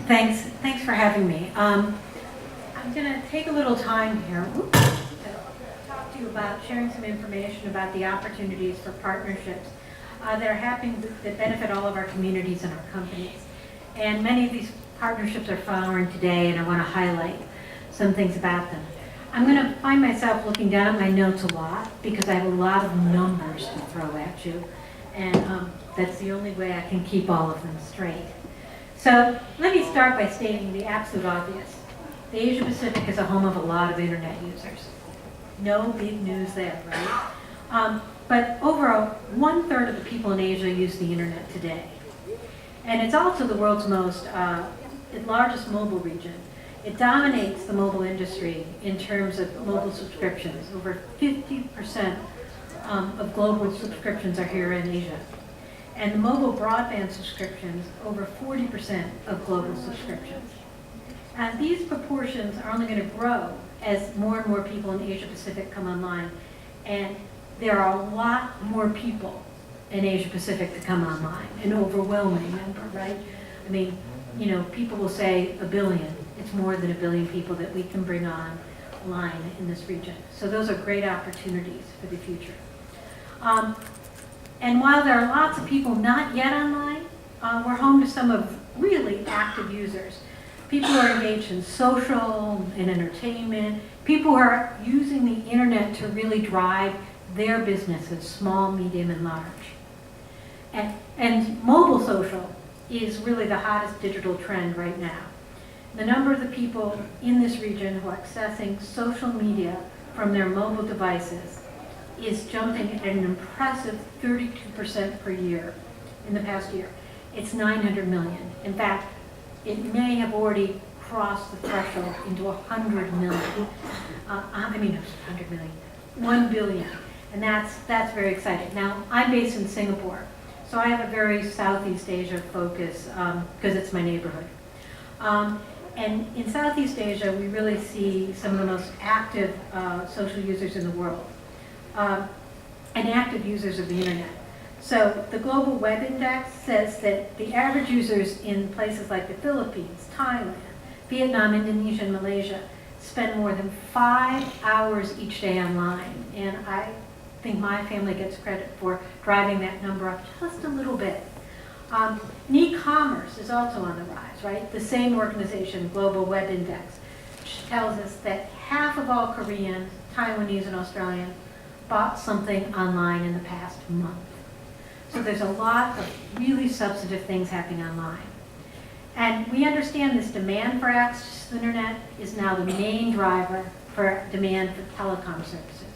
Thanks for having me. I'm going to take a little time here to talk to you about sharing some information about the opportunities for partnerships that are happening that benefit all of our communities and our companies. And many of these partnerships are flowering today, and I want to highlight some things about them. I'm going to find myself looking down at my notes a lot because I have a lot of numbers to throw at you, and that's the only way I can keep all of them straight. So let me start by stating the absolute obvious. The Asia Pacific is a home of a lot of internet users. No big news there, right? But overall, 1/3 of the people in Asia use the internet today. And it's also the world's largest mobile region. It dominates the mobile industry in terms of mobile subscriptions. Over 50% of global subscriptions are here in Asia. And the mobile broadband subscriptions, over 40% of global subscriptions. And these proportions are only going to grow as more and more people in Asia Pacific come online. And there are a lot more people in Asia Pacific to come online, an overwhelming number, right? I mean, you know, people will say 1 billion. It's more than 1 billion people that we can bring online in this region. So those are great opportunities for the future. And while there are lots of people not yet online, we're home to some of really active users. People who are engaged in social and entertainment, people who are using the internet to really drive their businesses, small, medium, and large. And mobile social is really the hottest digital trend right now. The number of the people in this region who are accessing social media from their mobile devices is jumping at an impressive 32% per year in the past year. It's 900 million. In fact, it may have already crossed the threshold into 100 million. 100 million, 1 billion. And that's very exciting. Now, I'm based in Singapore, so I have a very Southeast Asia focus because it's my neighborhood. And in Southeast Asia, we really see some of the most active social users in the world. And active users of the internet. So the Global Web Index says that the average users in places like the Philippines, Thailand, Vietnam, Indonesia, and Malaysia spend more than 5 hours each day online. And I think my family gets credit for driving that number up just a little bit. And e-commerce is also on the rise, right? The same organization, Global Web Index, tells us that half of all Koreans, Taiwanese, and Australians bought something online in the past month. So there's a lot of really substantive things happening online. And we understand this demand for access to the internet is now the main driver for demand for telecom services.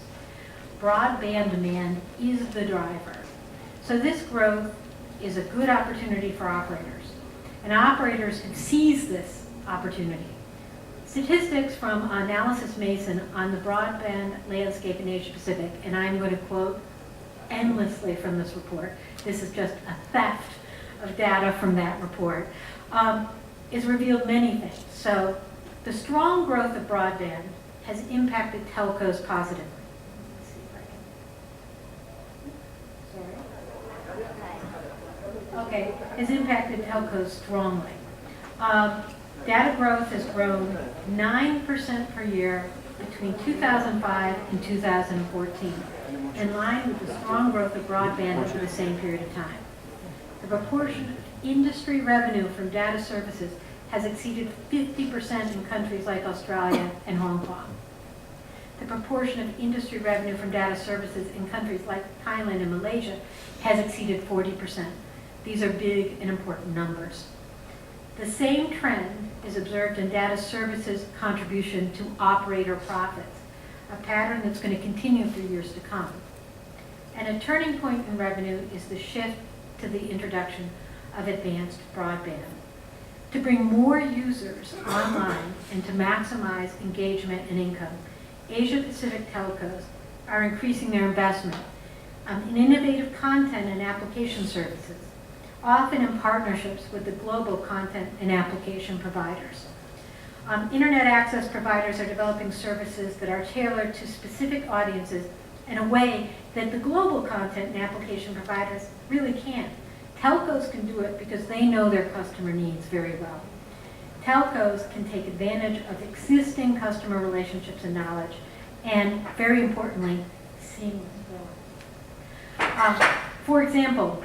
Broadband demand is the driver. So this growth is a good opportunity for operators. And operators can seize this opportunity. Statistics from Analysis Mason on the broadband landscape in Asia Pacific, and I'm going to quote endlessly from this report. This is just a theft of data from that report. Is revealed many things. So the strong growth of broadband has impacted telcos positively. Let's see if I can. Sorry. Okay, has impacted telcos strongly. Data growth has grown 9% per year between 2005 and 2014, in line with the strong growth of broadband over the same period of time. The proportion of industry revenue from data services has exceeded 50% in countries like Australia and Hong Kong. The proportion of industry revenue from data services in countries like Thailand and Malaysia has exceeded 40%. These are big and important numbers. The same trend is observed in data services contribution to operator profits, a pattern that's going to continue for years to come. And a turning point in revenue is the shift to the introduction of advanced broadband. To bring more users online and to maximize engagement and income, Asia Pacific telcos are increasing their investment in innovative content and application services, often in partnerships with the global content and application providers. Internet access providers are developing services that are tailored to specific audiences in a way that the global content and application providers really can't. Telcos can do it because they know their customer needs very well. telcos can take advantage of existing customer relationships and knowledge, and very importantly, seamless growth. For example,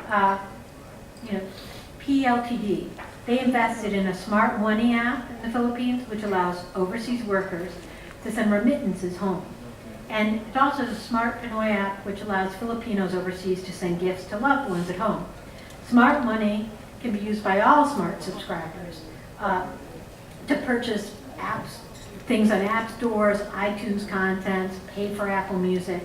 PLTD, they invested in a smart money app in the Philippines, which allows overseas workers to send remittances home. And it also is a smart Pinoy app which allows Filipinos overseas to send gifts to loved ones at home. Smart money can be used by all smart subscribers to purchase apps, things on app stores, iTunes content, pay for Apple Music,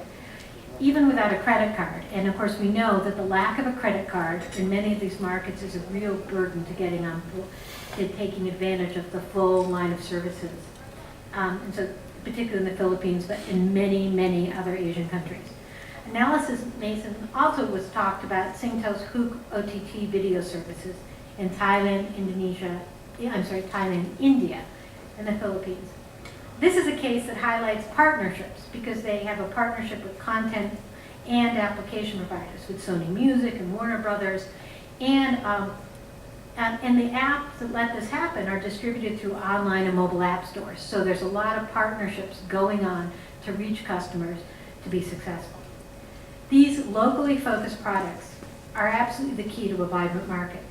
even without a credit card. And of course, we know that the lack of a credit card in many of these markets is a real burden to getting on, to taking advantage of the full line of services. And so, particularly in the Philippines, but in many, many other Asian countries. Analysis Mason also was talked about Singtel's Hook OTT video services in Thailand, India, and the Philippines. This is a case that highlights partnerships because they have a partnership with content and application providers, with Sony Music and Warner Brothers, and the apps that let this happen are distributed through online and mobile app stores. So there's a lot of partnerships going on to reach customers to be successful. These locally focused products are absolutely the key to a vibrant market.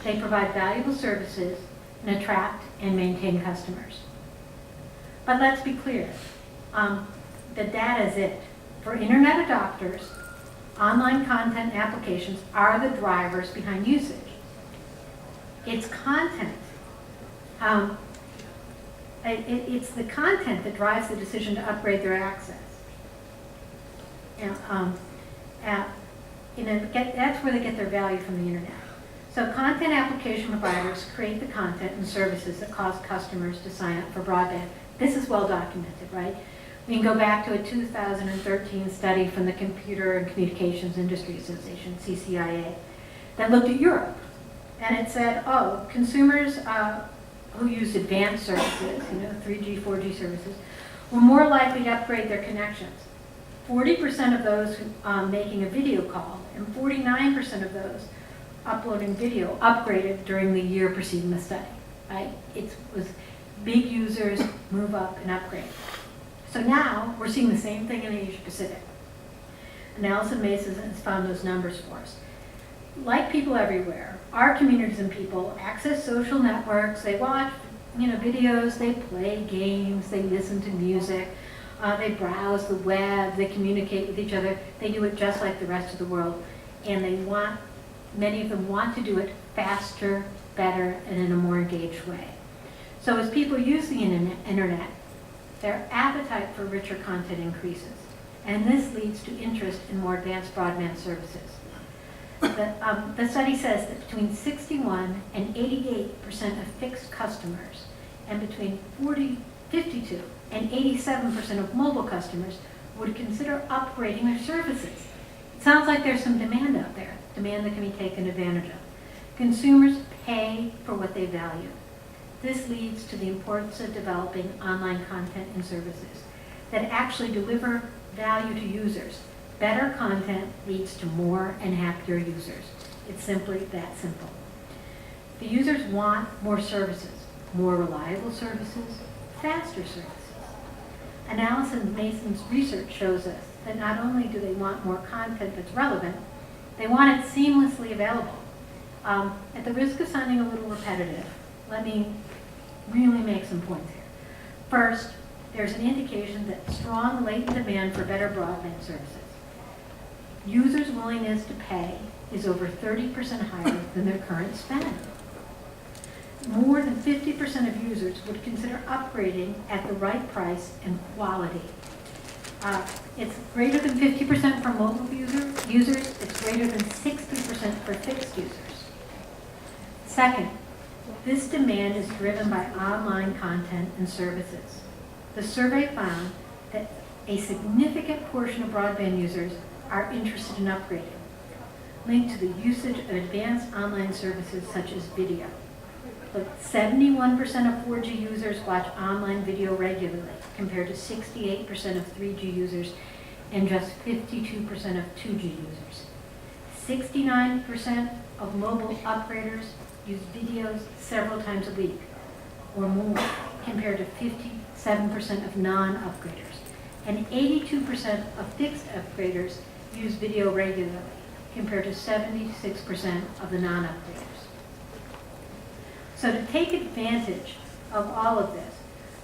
They provide valuable services and attract and maintain customers. But let's be clear, the data is it. For internet adopters, online content applications are the drivers behind usage. It's content. It's the content that drives the decision to upgrade their access. That's where they get their value from the internet. So content application providers create the content and services that cause customers to sign up for broadband. This is well documented, right? We can go back to a 2013 study from the Computer and Communications Industry Association, CCIA, that looked at Europe. And it said, consumers who use advanced services, 3G, 4G services, were more likely to upgrade their connections. 40% of those making a video call and 49% of those uploading video upgraded during the year preceding the study. Right? It was big users move up and upgrade. So now we're seeing the same thing in Asia Pacific. Analysis Mason has found those numbers for us. Like people everywhere, our communities and people access social networks, they watch videos, they play games, they listen to music, they browse the web, they communicate with each other. They do it just like the rest of the world. And many of them want to do it faster, better, and in a more engaged way. So as people use the internet, their appetite for richer content increases. And this leads to interest in more advanced broadband services. The study says that between 61 and 88% of fixed customers and between 52 and 87% of mobile customers would consider upgrading their services. It sounds like there's some demand out there, demand that can be taken advantage of. Consumers pay for what they value. This leads to the importance of developing online content and services that actually deliver value to users. Better content leads to more and happier users. It's simply that simple. The users want more services, more reliable services, faster services. Analysis Mason's research shows us that not only do they want more content that's relevant, they want it seamlessly available. At the risk of sounding a little repetitive, let me really make some points here. First, there's an indication that strong latent demand for better broadband services. Users' willingness to pay is over 30% higher than their current spend. More than 50% of users would consider upgrading at the right price and quality. It's greater than 50% for mobile users. It's greater than 60% for fixed users. Second, this demand is driven by online content and services. The survey found that a significant portion of broadband users are interested in upgrading, linked to the usage of advanced online services such as video. But 71% of 4G users watch online video regularly, compared to 68% of 3G users and just 52% of 2G users. 69% of mobile upgraders use videos several times a week. or more, compared to 57% of non-upgraders. And 82% of fixed upgraders use video regularly, compared to 76% of the non-upgraders. So to take advantage of all of this,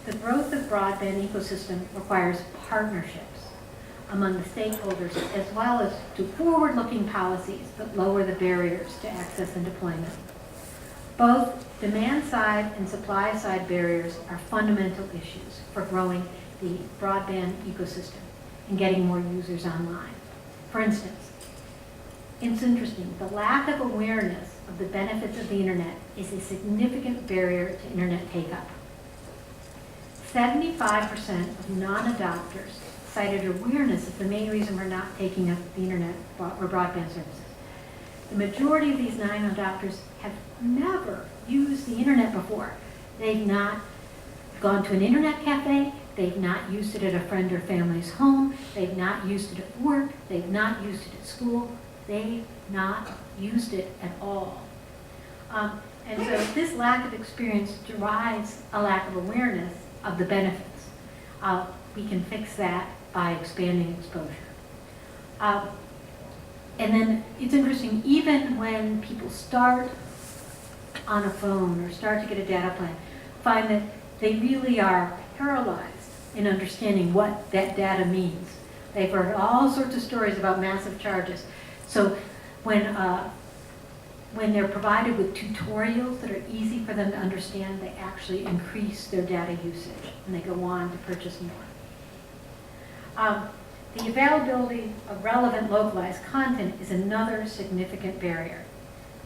the growth of broadband ecosystem requires partnerships among the stakeholders, as well as to forward-looking policies that lower the barriers to access and deployment. Both demand-side and supply-side barriers are fundamental issues for growing the broadband ecosystem and getting more users online. For instance, it's interesting, the lack of awareness of the benefits of the internet is a significant barrier to internet take-up. 75% of non-adopters cited awareness as the main reason for not taking up the internet or broadband services. The majority of these non-adopters have never used the internet before. They've not gone to an internet cafe, they've not used it at a friend or family's home, they've not used it at work, they've not used it at school, they've not used it at all. And so this lack of experience derives a lack of awareness of the benefits. We can fix that by expanding exposure. And then it's interesting, even when people start on a phone or start to get a data plan, find that they really are paralyzed in understanding what that data means. They've heard all sorts of stories about massive charges. So when they're provided with tutorials that are easy for them to understand, they actually increase their data usage and they go on to purchase more. The availability of relevant localized content is another significant barrier.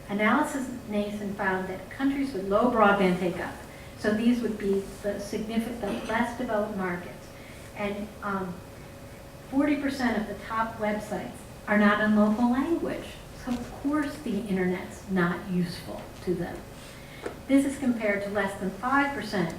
Analysis Nason found that countries with low broadband take-up, so these would be the less developed markets, and 40% of the top websites are not in local language. So of course the internet's not useful to them. This is compared to less than 5%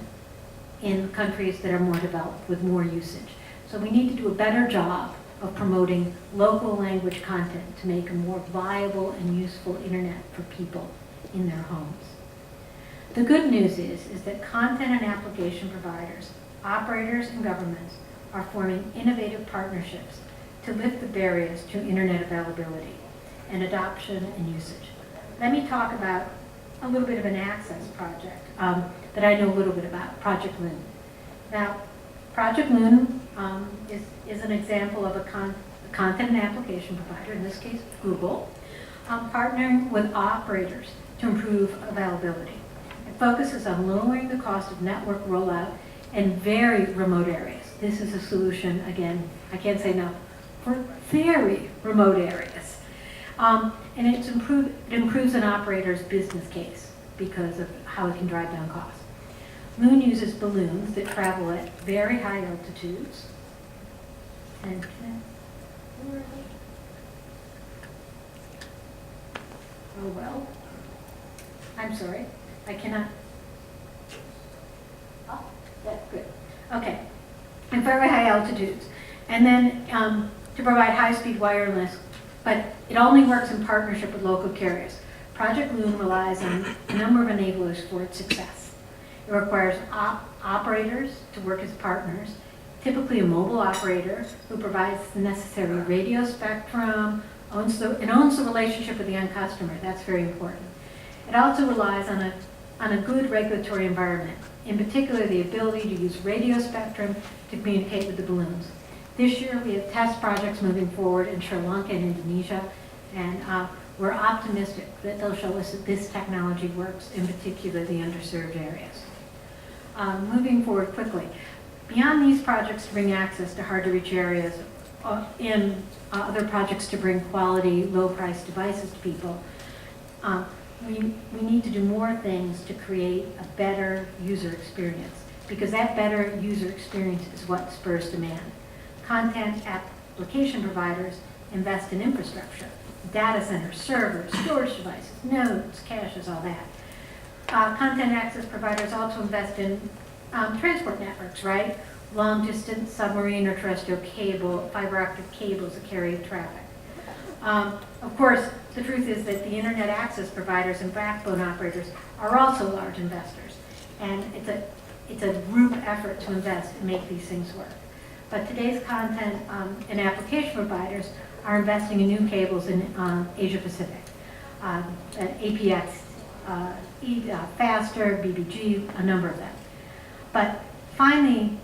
in countries that are more developed with more usage. So we need to do a better job of promoting local language content to make a more viable and useful internet for people in their homes. The good news is that content and application providers, operators, and governments are forming innovative partnerships to lift the barriers to internet availability and adoption and usage. Let me talk about a little bit of an access project that I know a little bit about, Project Loon. Now, Project Loon is an example of a content and application provider, in this case Google, partnering with operators to improve availability. It focuses on lowering the cost of network rollout in very remote areas. This is a solution, again, I can't say enough, for very remote areas. And it improves an operator's business case because of how it can drive down costs. Loon uses balloons that travel at very high altitudes. And oh well, I'm sorry, I cannot. Oh, that's good. Okay, at very high altitudes. And then to provide high-speed wireless, but it only works in partnership with local carriers. Project Loon relies on a number of enablers for its success. It requires operators to work as partners, typically a mobile operator who provides the necessary radio spectrum, owns the relationship with the end customer. That's very important. It also relies on a good regulatory environment, in particular the ability to use radio spectrum to communicate with the balloons. This year we have test projects moving forward in Sri Lanka and Indonesia, and we're optimistic that they'll show us that this technology works, in particular the underserved areas. Moving forward quickly, beyond these projects to bring access to hard-to-reach areas and other projects to bring quality, low-priced devices to people, we need to do more things to create a better user experience, because that better user experience is what spurs demand. Content application providers invest in infrastructure, data centers, servers, storage devices, nodes, caches, all that. Content access providers also invest in transport networks, right? Long-distance submarine or terrestrial cable, fiber optic cables that carry traffic. Of course, the truth is that the internet access providers and backbone operators are also large investors And it's a group effort to invest and make these things work. But today's content and application providers are investing in new cables in Asia Pacific. APX, Faster, BBG, a number of them. But finally,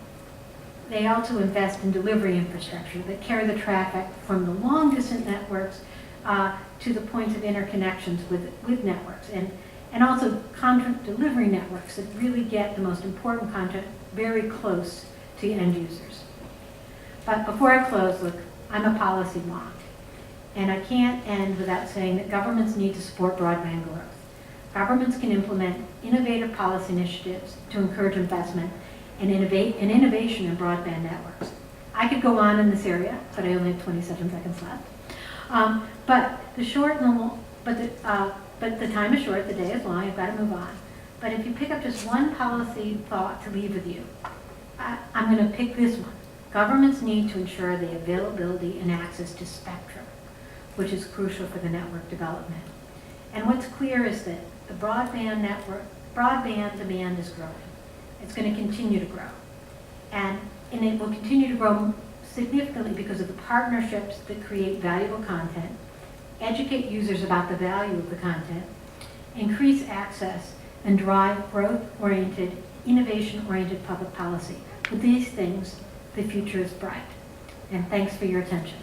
they also invest in delivery infrastructure that carry the traffic from the long-distance networks to the points of interconnections with networks, and also content delivery networks that really get the most important content very close to end users. But before I close, look, I'm a policy wonk, and I can't end without saying that governments need to support broadband growth. Governments can implement innovative policy initiatives to encourage investment and innovation in broadband networks. I could go on in this area, but I only have 27 seconds left. But the time is short, the day is long, I've got to move on. But if you pick up just one policy thought to leave with you, I'm going to pick this one. Governments need to ensure the availability and access to spectrum, which is crucial for the network development. And what's clear is that the broadband demand is growing. It's going to continue to grow. And it will continue to grow significantly because of the partnerships that create valuable content, educate users about the value of the content, increase access, and drive growth-oriented, innovation-oriented public policy. With these things, the future is bright. And thanks for your attention.